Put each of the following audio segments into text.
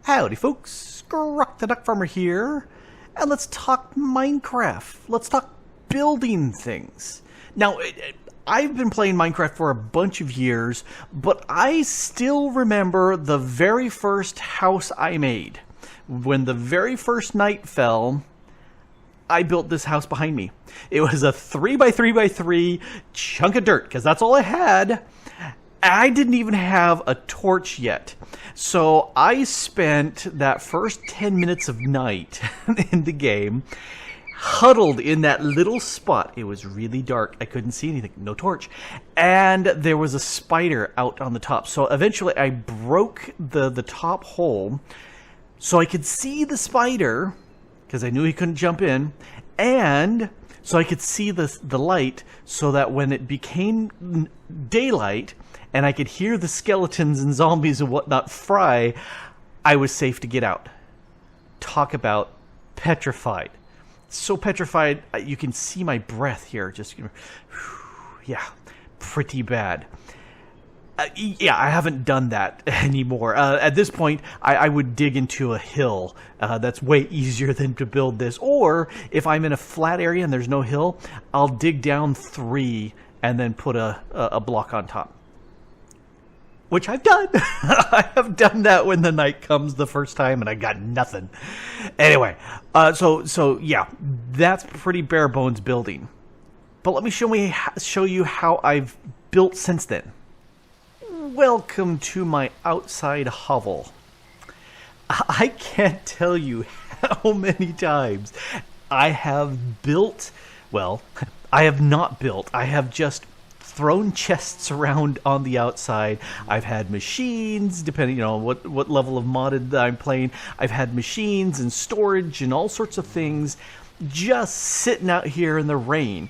Howdy folks, Grok the DuckFarmer here, and let's talk Minecraft. Let's talk building things. Now, I've been playing Minecraft for a bunch of years, but I still remember the very first house I made. When the very first night fell, I built this house behind me. It was a 3x3x3 chunk of dirt, because that's all I had. I didn't even have a torch yet. So I spent that first 10 minutes of night in the game huddled in that little spot. It was really dark. I couldn't see anything. No torch. And there was a spider out on the top. So eventually I broke the top hole so I could see the spider, because I knew he couldn't jump in, and so I could see the light, so that when it became daylight and I could hear the skeletons and zombies and whatnot fry, I was safe to get out. Talk about petrified. So petrified, you can see my breath here. Just, yeah, pretty bad. Yeah, I haven't done that anymore. At this point, I would dig into a hill. That's way easier than to build this. Or, if I'm in a flat area and there's no hill, I'll dig down 3 and then put a block on top. Which I've done. I have done that when the night comes the first time and I got nothing. Anyway, so yeah, that's pretty bare bones building. But let me show you how I've built since then. Welcome to my outside hovel. I can't tell you how many times I have built, well, I have not built, I have just thrown chests around on the outside. I've had machines, depending on what level of modded I'm playing. I've had machines and storage and all sorts of things just sitting out here in the rain,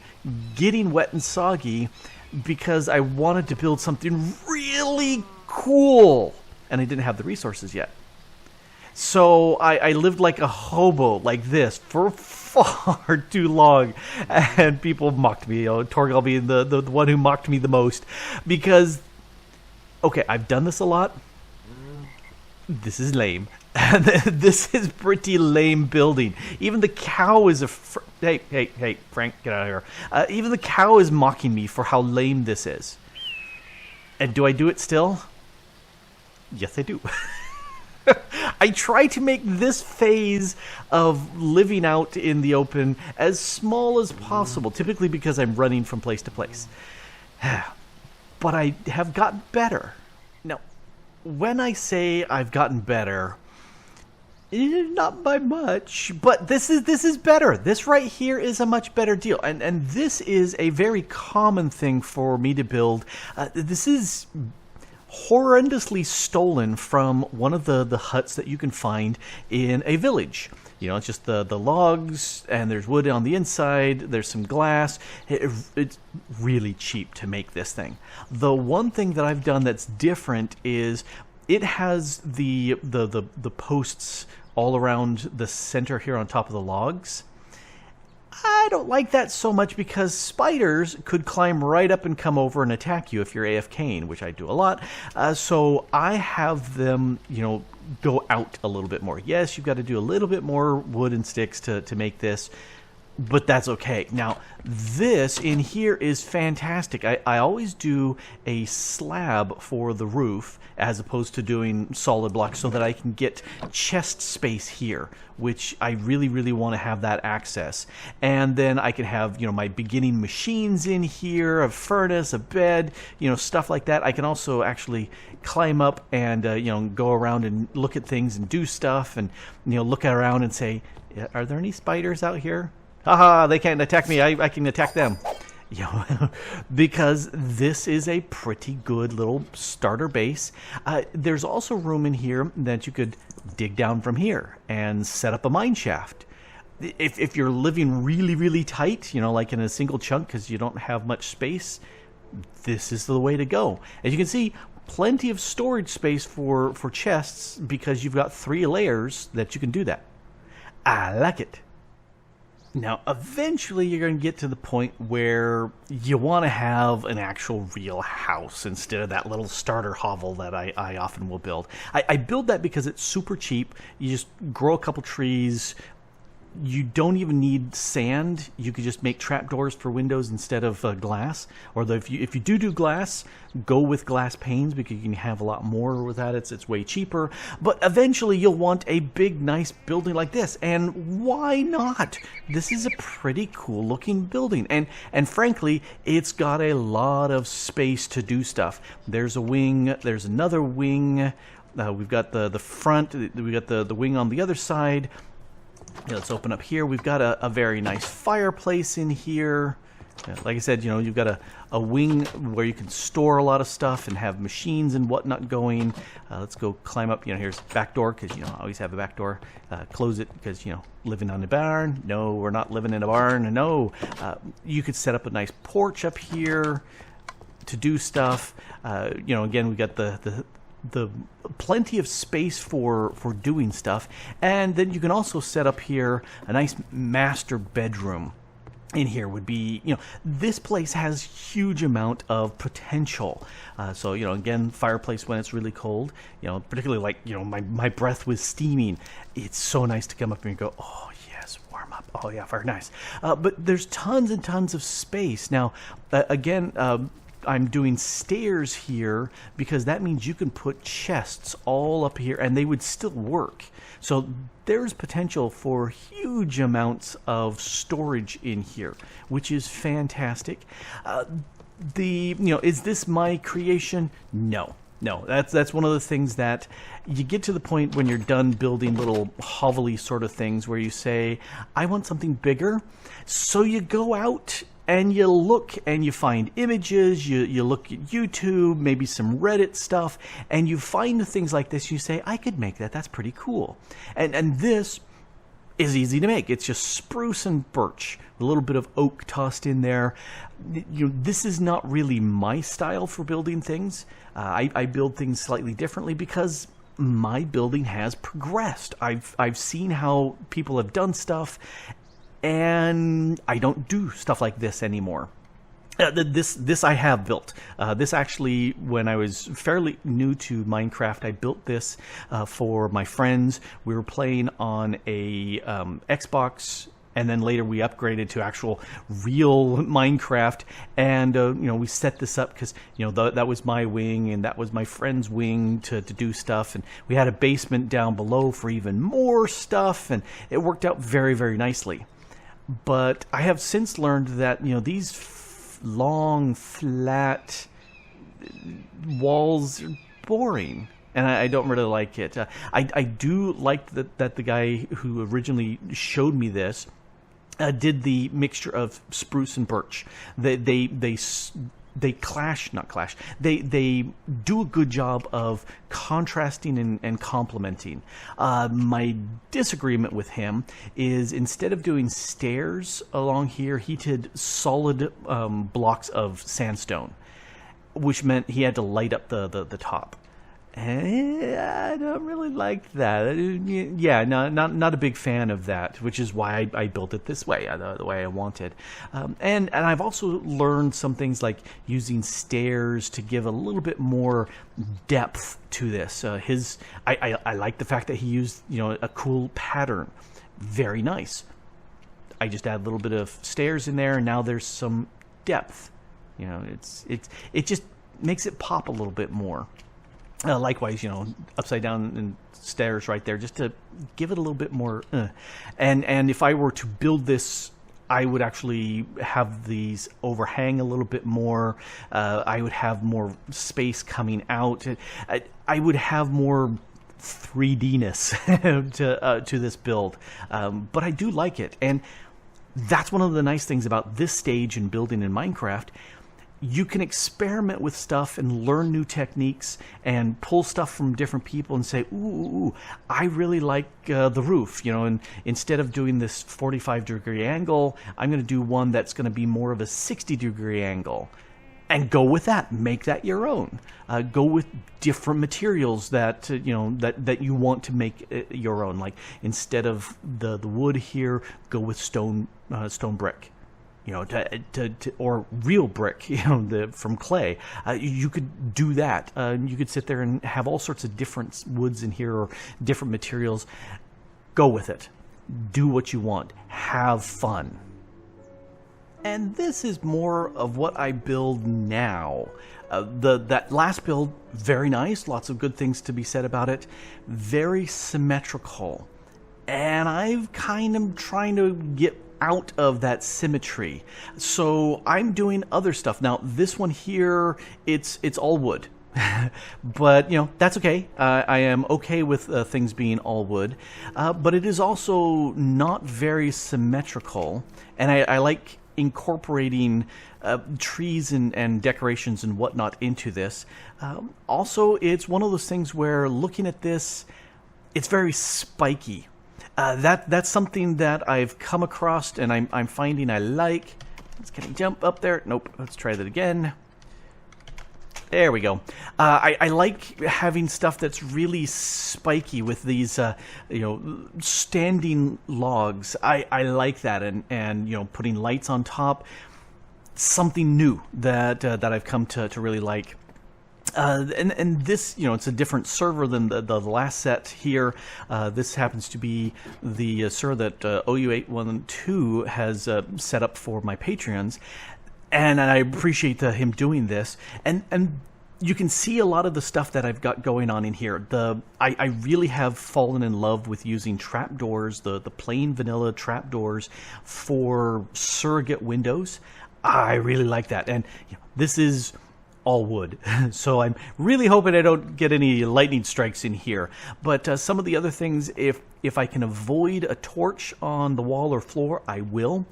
getting wet and soggy, because I wanted to build something really cool, and I didn't have the resources yet. So I lived like a hobo, like this, for far too long, and people mocked me. Torgal being the one who mocked me the most, because, okay, I've done this a lot. This is lame. This is pretty lame building. Even the cow is hey, Frank, get out of here. Even the cow is mocking me for how lame this is. And do I do it still? Yes, I do. I try to make this phase of living out in the open as small as possible, typically because I'm running from place to place. But I have gotten better. Now, when I say I've gotten better, not by much, but this is better. This right here is a much better deal, and this is a very common thing for me to build. This is horrendously stolen from one of the huts that you can find in a village. You know, it's just the logs, and there's wood on the inside, there's some glass. It's really cheap to make this thing. The one thing that I've done that's different is it has the posts all around the center here on top of the logs. I don't like that so much because spiders could climb right up and come over and attack you if you're AFKing, which I do a lot. So I have them, go out a little bit more. Yes, you've got to do a little bit more wood and sticks to make this, but that's okay. Now, this in here is fantastic. I always do a slab for the roof as opposed to doing solid blocks so that I can get chest space here, which I really, really want to have that access. And then I can have, my beginning machines in here, a furnace, a bed, stuff like that. I can also actually climb up and, go around and look at things and do stuff and, look around and say, are there any spiders out here? Haha, they can't attack me. I can attack them. Because this is a pretty good little starter base. There's also room in here that you could dig down from here and set up a mine shaft. If you're living really, really tight, like in a single chunk because you don't have much space, this is the way to go. As you can see, plenty of storage space for chests because you've got 3 layers that you can do that. I like it. Now, eventually you're going to get to the point where you want to have an actual real house instead of that little starter hovel that I often will build. I build that because it's super cheap. You just grow a couple trees. You don't even need sand. You could just make trapdoors for windows instead of glass. Or if you do glass, go with glass panes because you can have a lot more with that. It's way cheaper. But eventually you'll want a big, nice building like this. And why not? This is a pretty cool looking building. And frankly, it's got a lot of space to do stuff. There's a wing. There's another wing. We've got the front. We've got the wing on the other side. Let's open up here. We've got a very nice fireplace in here. Like I said, you've got a wing where you can store a lot of stuff and have machines and whatnot going. Let's go climb up. Here's the back door because, I always have a back door. Close it because, living on a barn. No, we're not living in a barn. No. You could set up a nice porch up here to do stuff. Again, we got the plenty of space for doing stuff, and then you can also set up here a nice master bedroom. In here would be, this place has huge amount of potential. So, again, fireplace when it's really cold, particularly like, my breath was steaming. It's so nice to come up here and go, oh yes, warm up. Oh yeah, very nice. But there's tons and tons of space. Now, again, I'm doing stairs here because that means you can put chests all up here and they would still work. So there's potential for huge amounts of storage in here, which is fantastic. Is this my creation? No. That's one of the things that you get to the point when you're done building little hovel-y sort of things where you say, I want something bigger. So you go out and you look and you find images, you look at YouTube, maybe some Reddit stuff, and you find things like this. You say, I could make that. That's pretty cool. And this is easy to make. It's just spruce and birch, a little bit of oak tossed in there. This is not really my style for building things. I build things slightly differently because my building has progressed. I've seen how people have done stuff, and I don't do stuff like this anymore. This I have built. This actually, when I was fairly new to Minecraft, I built this for my friends. We were playing on a Xbox, and then later we upgraded to actual real Minecraft. And we set this up because that was my wing and that was my friend's wing to do stuff. And we had a basement down below for even more stuff, and it worked out very, very nicely. But I have since learned that these long, flat walls are boring, and I don't really like it. I do like that the guy who originally showed me this did the mixture of spruce and birch. They clash, not clash. They do a good job of contrasting and complementing. My disagreement with him is instead of doing stairs along here, he did solid blocks of sandstone, which meant he had to light up the top. I don't really like that. Yeah, not a big fan of that, which is why I built it this way, the way I wanted. And I've also learned some things like using stairs to give a little bit more depth to this. I like the fact that he used a cool pattern. Very nice. I just add a little bit of stairs in there, and now there's some depth. It just makes it pop a little bit more. Likewise, upside down and stairs right there, just to give it a little bit more. And if I were to build this, I would actually have these overhang a little bit more. I would have more space coming out. I would have more 3D-ness to this build. But I do like it. And that's one of the nice things about this stage in building in Minecraft. You can experiment with stuff and learn new techniques and pull stuff from different people and say, ooh, I really like the roof, and instead of doing this 45-degree angle, I'm going to do one that's going to be more of a 60-degree angle. and go with that. Make that your own. Go with different materials that that you want to make your own. Like instead of the wood here, go with stone brick. Or real brick, from clay. You could do that. You could sit there and have all sorts of different woods in here or different materials. Go with it. Do what you want. Have fun. And this is more of what I build now. That last build, very nice. Lots of good things to be said about it. Very symmetrical. And I've kind of trying to get out of that symmetry. So I'm doing other stuff. Now, this one here, it's all wood. But, that's okay. I am okay with things being all wood. But it is also not very symmetrical. And I like incorporating trees and decorations and whatnot into this. Also, it's one of those things where looking at this, it's very spiky. That's something that I've come across and I'm finding I like. Can I jump up there? Nope. Let's try that again. There we go. I like having stuff that's really spiky with these, standing logs. I like that, and putting lights on top. Something new that I've come to really like. And this, it's a different server than the last set here. This happens to be the server that OU812 has set up for my Patreons. And I appreciate him doing this. And you can see a lot of the stuff that I've got going on in here. I really have fallen in love with using trapdoors, the plain vanilla trapdoors for surrogate windows. I really like that. And this is all wood. So I'm really hoping I don't get any lightning strikes in here. But some of the other things, if I can avoid a torch on the wall or floor, I will.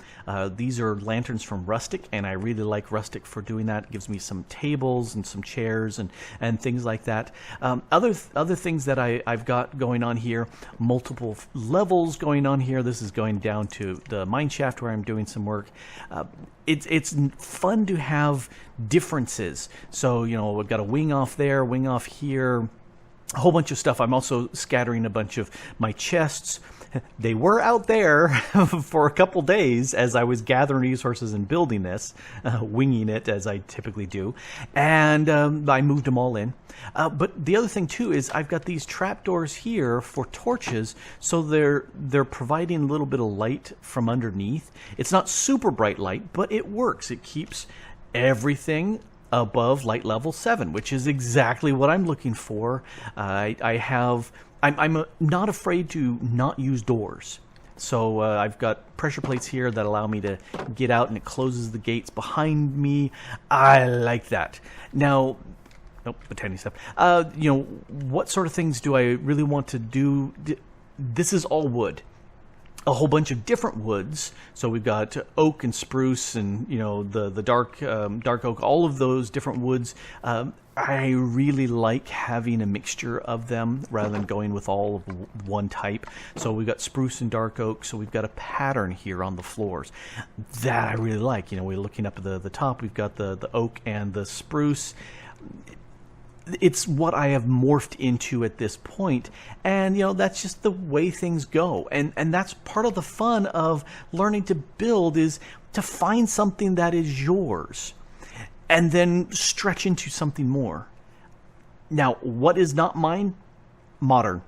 These are lanterns from Rustic, and I really like Rustic for doing that. It gives me some tables and some chairs and things like that. Other things that I've got going on here, multiple levels going on here. This is going down to the mine shaft where I'm doing some work. It's fun to have differences. So, we've got a wing off there, wing off here, a whole bunch of stuff. I'm also scattering a bunch of my chests. They were out there for a couple days as I was gathering resources and building this, winging it as I typically do. And I moved them all in. But the other thing too is I've got these trapdoors here for torches, so they're providing a little bit of light from underneath. It's not super bright light, but it works. It keeps everything above light level 7, which is exactly what I'm looking for. I'm not afraid to not use doors. So I've got pressure plates here that allow me to get out, and it closes the gates behind me. I like that. Now, the tiny stuff. What sort of things do I really want to do? This is all wood. A whole bunch of different woods. So we've got oak and spruce and, the dark oak, all of those different woods. I really like having a mixture of them rather than going with all of one type. So we've got spruce and dark oak. So we've got a pattern here on the floors that I really like. We're looking up at the top. We've got the oak and the spruce. It's what I have morphed into at this point, and that's just the way things go, and that's part of the fun of learning to build, is to find something that is yours and then stretch into something more. Now, what is not mine? Modern.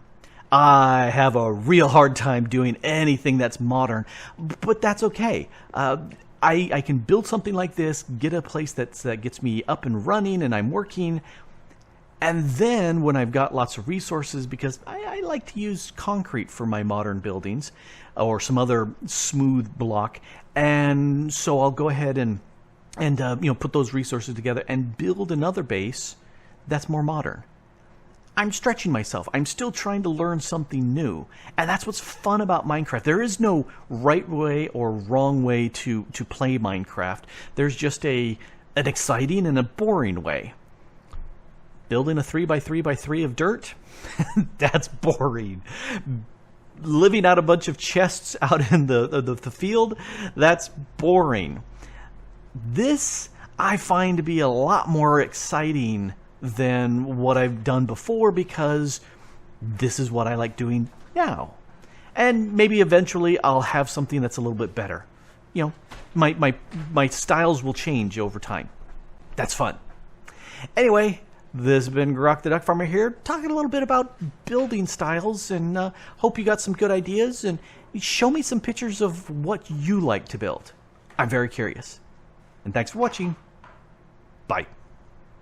I have a real hard time doing anything that's modern, but that's okay. I can build something like this, get a place that gets me up and running and I'm working. And then when I've got lots of resources, because I like to use concrete for my modern buildings or some other smooth block, and so I'll go ahead and put those resources together and build another base that's more modern. I'm stretching myself. I'm still trying to learn something new, and that's what's fun about Minecraft. There is no right way or wrong way to play Minecraft. There's just an exciting and a boring way. Building a 3x3x3 of dirt? That's boring. Living out a bunch of chests out in the field? That's boring. This, I find to be a lot more exciting than what I've done before, because this is what I like doing now. And maybe eventually I'll have something that's a little bit better. You know, my styles will change over time. That's fun. Anyway, this has been Grok the Duck Farmer here, talking a little bit about building styles, and hope you got some good ideas, and show me some pictures of what you like to build. I'm very curious. And thanks for watching. Bye.